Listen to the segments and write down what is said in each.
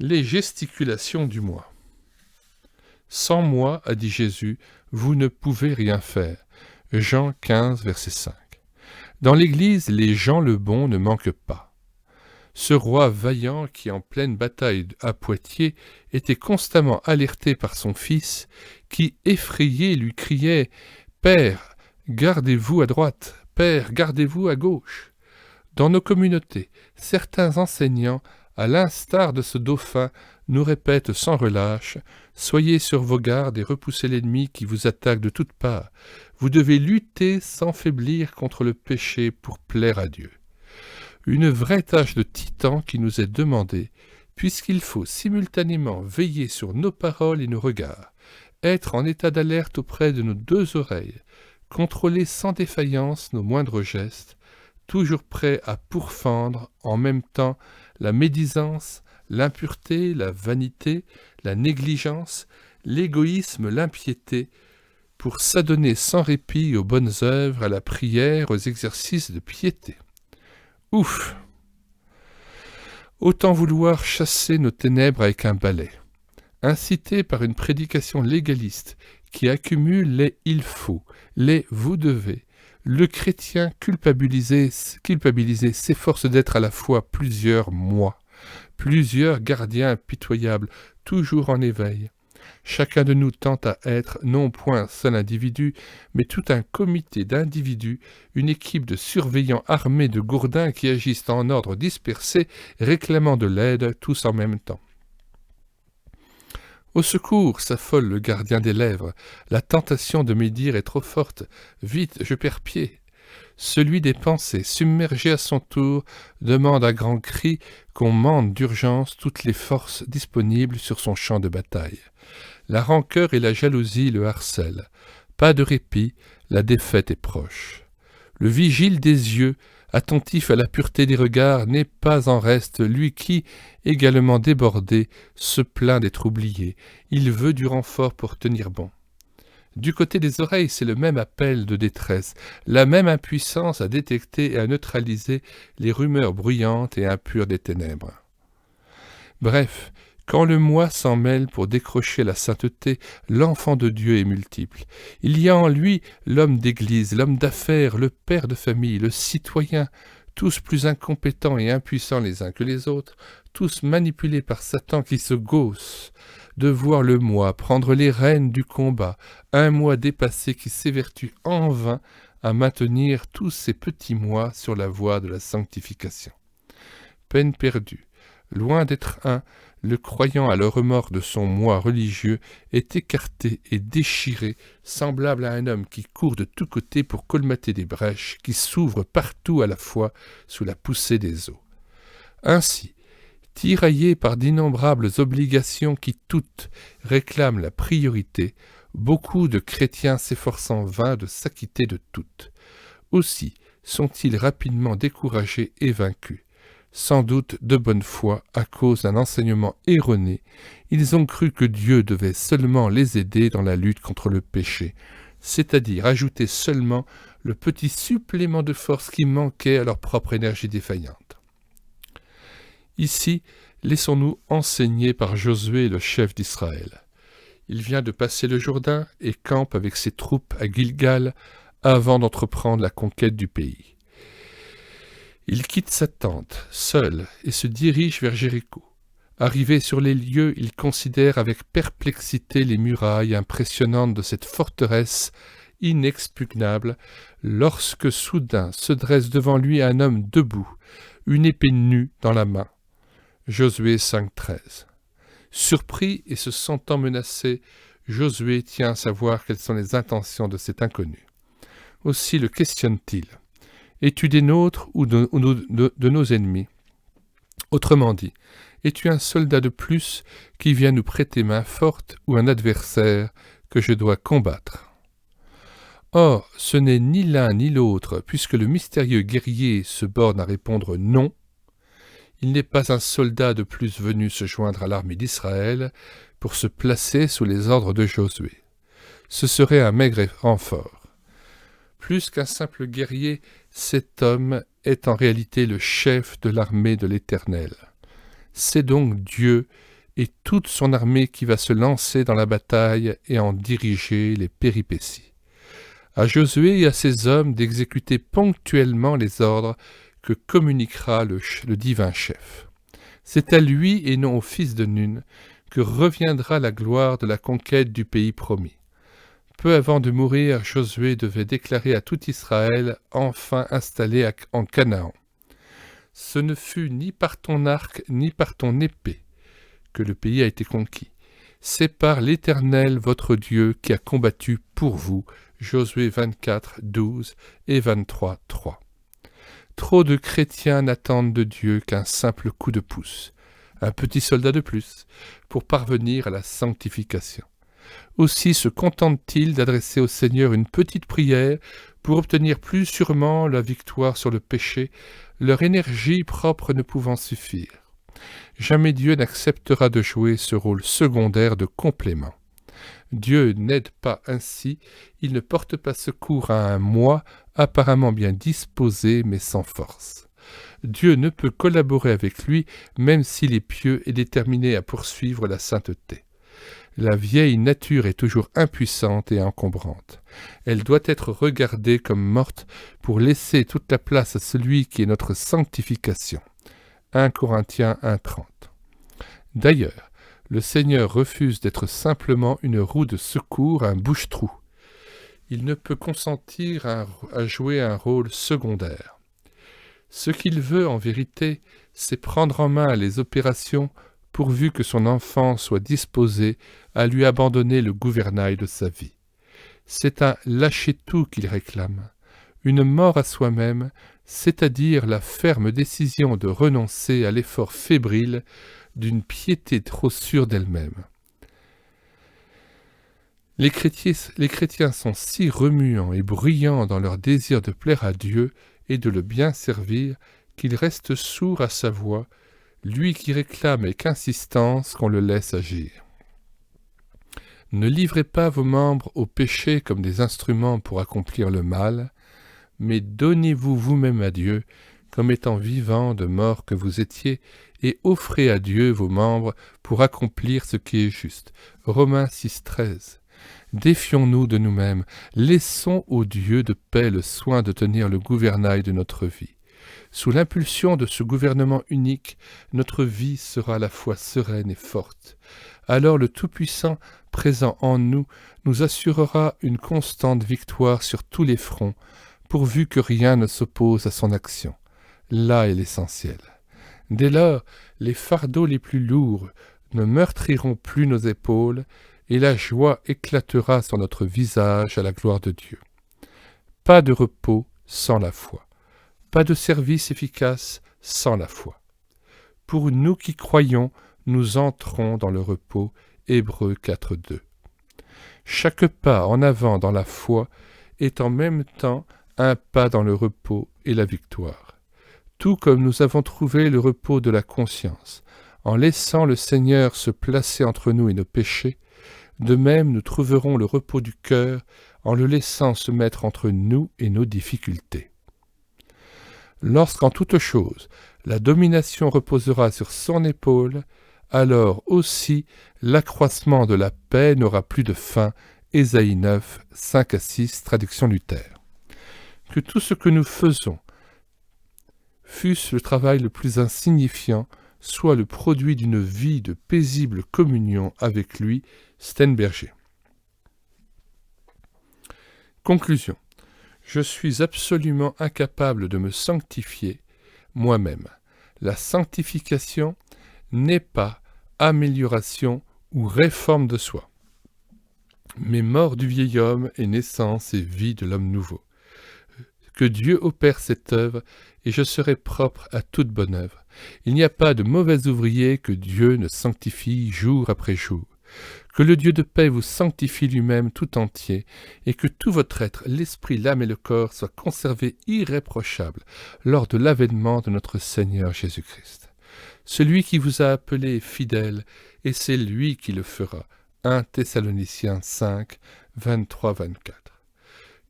Les gesticulations du moi. Sans moi, a dit Jésus, vous ne pouvez rien faire. Jean 15, verset 5. Dans l'Église, les gens le bon ne manquent pas. Ce roi vaillant qui, en pleine bataille à Poitiers, était constamment alerté par son fils, qui, effrayé, lui criait « Père, gardez-vous à droite, Père, gardez-vous à gauche ». Dans nos communautés, certains enseignants, à l'instar de ce dauphin, nous répètent sans relâche « Soyez sur vos gardes et repoussez l'ennemi qui vous attaque de toutes parts. Vous devez lutter sans faiblir contre le péché pour plaire à Dieu. » Une vraie tâche de titan qui nous est demandée, puisqu'il faut simultanément veiller sur nos paroles et nos regards, être en état d'alerte auprès de nos deux oreilles, contrôler sans défaillance nos moindres gestes, toujours prêt à pourfendre en même temps la médisance, l'impureté, la vanité, la négligence, l'égoïsme, l'impiété, pour s'adonner sans répit aux bonnes œuvres, à la prière, aux exercices de piété. Ouf! Autant vouloir chasser nos ténèbres avec un balai. Incité par une prédication légaliste qui accumule les « il faut », les « vous devez », le chrétien culpabilisé s'efforce d'être à la fois plusieurs moi, plusieurs gardiens impitoyables, toujours en éveil. Chacun de nous tend à être non point un seul individu, mais tout un comité d'individus, une équipe de surveillants armés de gourdins qui agissent en ordre dispersé, réclamant de l'aide tous en même temps. Au secours, s'affole le gardien des lèvres, la tentation de médire est trop forte, vite, je perds pied. Celui des pensées, submergé à son tour, demande à grands cris qu'on mande d'urgence toutes les forces disponibles sur son champ de bataille. La rancœur et la jalousie le harcèlent. Pas de répit, la défaite est proche. Le vigile des yeux, attentif à la pureté des regards, n'est pas en reste, lui qui, également débordé, se plaint d'être oublié. Il veut du renfort pour tenir bon. Du côté des oreilles, c'est le même appel de détresse, la même impuissance à détecter et à neutraliser les rumeurs bruyantes et impures des ténèbres. Bref, quand le moi s'en mêle pour décrocher la sainteté, l'enfant de Dieu est multiple. Il y a en lui l'homme d'église, l'homme d'affaires, le père de famille, le citoyen, tous plus incompétents et impuissants les uns que les autres, tous manipulés par Satan qui se gausse de voir le moi prendre les rênes du combat, un moi dépassé qui s'évertue en vain à maintenir tous ces petits moi sur la voie de la sanctification. Peine perdue. Loin d'être un, le croyant à le remords de son moi religieux est écarté et déchiré, semblable à un homme qui court de tous côtés pour colmater des brèches qui s'ouvrent partout à la fois sous la poussée des eaux. Ainsi, tiraillés par d'innombrables obligations qui toutes réclament la priorité, beaucoup de chrétiens s'efforcent en vain de s'acquitter de toutes. Aussi sont-ils rapidement découragés et vaincus. Sans doute de bonne foi, à cause d'un enseignement erroné, ils ont cru que Dieu devait seulement les aider dans la lutte contre le péché, c'est-à-dire ajouter seulement le petit supplément de force qui manquait à leur propre énergie défaillante. Ici, laissons-nous enseigner par Josué, le chef d'Israël. Il vient de passer le Jourdain et campe avec ses troupes à Gilgal avant d'entreprendre la conquête du pays. Il quitte sa tente, seul, et se dirige vers Jéricho. Arrivé sur les lieux, il considère avec perplexité les murailles impressionnantes de cette forteresse inexpugnable, lorsque soudain se dresse devant lui un homme debout, une épée nue dans la main. Josué 5,13. Surpris et se sentant menacé, Josué tient à savoir quelles sont les intentions de cet inconnu. Aussi le questionne-t-il. Es-tu des nôtres ou de nos ennemis? Autrement dit, es-tu un soldat de plus qui vient nous prêter main forte ou un adversaire que je dois combattre? Or, ce n'est ni l'un ni l'autre, puisque le mystérieux guerrier se borne à répondre non. Il n'est pas un soldat de plus venu se joindre à l'armée d'Israël pour se placer sous les ordres de Josué. Ce serait un maigre renfort. Plus qu'un simple guerrier, cet homme est en réalité le chef de l'armée de l'Éternel. C'est donc Dieu et toute son armée qui va se lancer dans la bataille et en diriger les péripéties. À Josué et à ses hommes d'exécuter ponctuellement les ordres que communiquera le divin chef. C'est à lui et non au fils de Nun que reviendra la gloire de la conquête du pays promis. Peu avant de mourir, Josué devait déclarer à tout Israël enfin installé en Canaan. Ce ne fut ni par ton arc ni par ton épée que le pays a été conquis. C'est par l'Éternel votre Dieu qui a combattu pour vous. Josué 24, 12 et 23, 3. Trop de chrétiens n'attendent de Dieu qu'un simple coup de pouce, un petit soldat de plus, pour parvenir à la sanctification. Aussi se contentent-ils d'adresser au Seigneur une petite prière pour obtenir plus sûrement la victoire sur le péché, leur énergie propre ne pouvant suffire. Jamais Dieu n'acceptera de jouer ce rôle secondaire de complément. Dieu n'aide pas ainsi, il ne porte pas secours à un moi apparemment bien disposé mais sans force. Dieu ne peut collaborer avec lui même s'il est pieux et déterminé à poursuivre la sainteté. La vieille nature est toujours impuissante et encombrante. Elle doit être regardée comme morte pour laisser toute la place à celui qui est notre sanctification. 1 Corinthiens 1,30. D'ailleurs, le Seigneur refuse d'être simplement une roue de secours, un bouche-trou. Il ne peut consentir à jouer un rôle secondaire. Ce qu'il veut en vérité, c'est prendre en main les opérations pourvu que son enfant soit disposé à lui abandonner le gouvernail de sa vie. C'est un lâcher-tout qu'il réclame, une mort à soi-même, c'est-à-dire la ferme décision de renoncer à l'effort fébrile d'une piété trop sûre d'elle-même. Les chrétiens sont si remuants et bruyants dans leur désir de plaire à Dieu et de le bien servir qu'ils restent sourds à sa voix, lui qui réclame avec insistance qu'on le laisse agir. Ne livrez pas vos membres au péché comme des instruments pour accomplir le mal, mais donnez-vous vous-même à Dieu comme étant vivants de mort que vous étiez, et offrez à Dieu vos membres pour accomplir ce qui est juste. Romains 6, 13. Défions-nous de nous-mêmes, laissons au Dieu de paix le soin de tenir le gouvernail de notre vie. Sous l'impulsion de ce gouvernement unique, notre vie sera à la fois sereine et forte. Alors le Tout-Puissant, présent en nous, nous assurera une constante victoire sur tous les fronts, pourvu que rien ne s'oppose à son action. Là est l'essentiel. Dès lors, les fardeaux les plus lourds ne meurtriront plus nos épaules, et la joie éclatera sur notre visage à la gloire de Dieu. Pas de repos sans la foi. Pas de service efficace sans la foi. Pour nous qui croyons, nous entrons dans le repos. Hébreux 4.2. Chaque pas en avant dans la foi est en même temps un pas dans le repos et la victoire. Tout comme nous avons trouvé le repos de la conscience, en laissant le Seigneur se placer entre nous et nos péchés, de même nous trouverons le repos du cœur en le laissant se mettre entre nous et nos difficultés. Lorsqu'en toute chose la domination reposera sur son épaule, alors aussi l'accroissement de la paix n'aura plus de fin. Ésaïe 9, 5 à 6, traduction Luther. Que tout ce que nous faisons, fût-ce le travail le plus insignifiant, soit le produit d'une vie de paisible communion avec lui. Steenberger. Conclusion. Je suis absolument incapable de me sanctifier moi-même. La sanctification n'est pas amélioration ou réforme de soi, mais mort du vieil homme et naissance et vie de l'homme nouveau. Que Dieu opère cette œuvre, et je serai propre à toute bonne œuvre. Il n'y a pas de mauvais ouvrier que Dieu ne sanctifie jour après jour. Que le Dieu de paix vous sanctifie lui-même tout entier, et que tout votre être, l'esprit, l'âme et le corps, soient conservés irréprochables lors de l'avènement de notre Seigneur Jésus-Christ. Celui qui vous a appelé est fidèle, et c'est lui qui le fera. 1 Thessaloniciens 5, 23-24.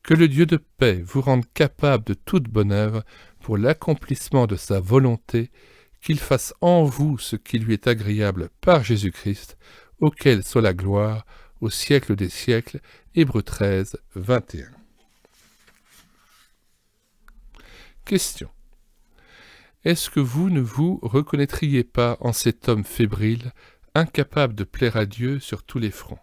Que le Dieu de paix vous rende capable de toute bonne œuvre pour l'accomplissement de sa volonté, qu'il fasse en vous ce qui lui est agréable par Jésus-Christ, auquel soit la gloire au siècle des siècles. Hébreux 13, 21. Question. Est-ce que vous ne vous reconnaîtriez pas en cet homme fébrile, incapable de plaire à Dieu sur tous les fronts?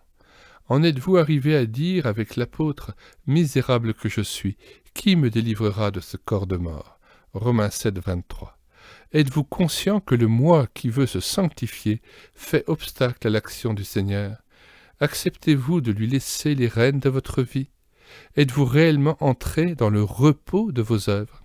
En êtes-vous arrivé à dire avec l'apôtre « Misérable que je suis, qui me délivrera de ce corps de mort » Romains 7, 23. Êtes-vous conscient que le moi qui veut se sanctifier fait obstacle à l'action du Seigneur? Acceptez-vous de lui laisser les rênes de votre vie? Êtes-vous réellement entré dans le repos de vos œuvres?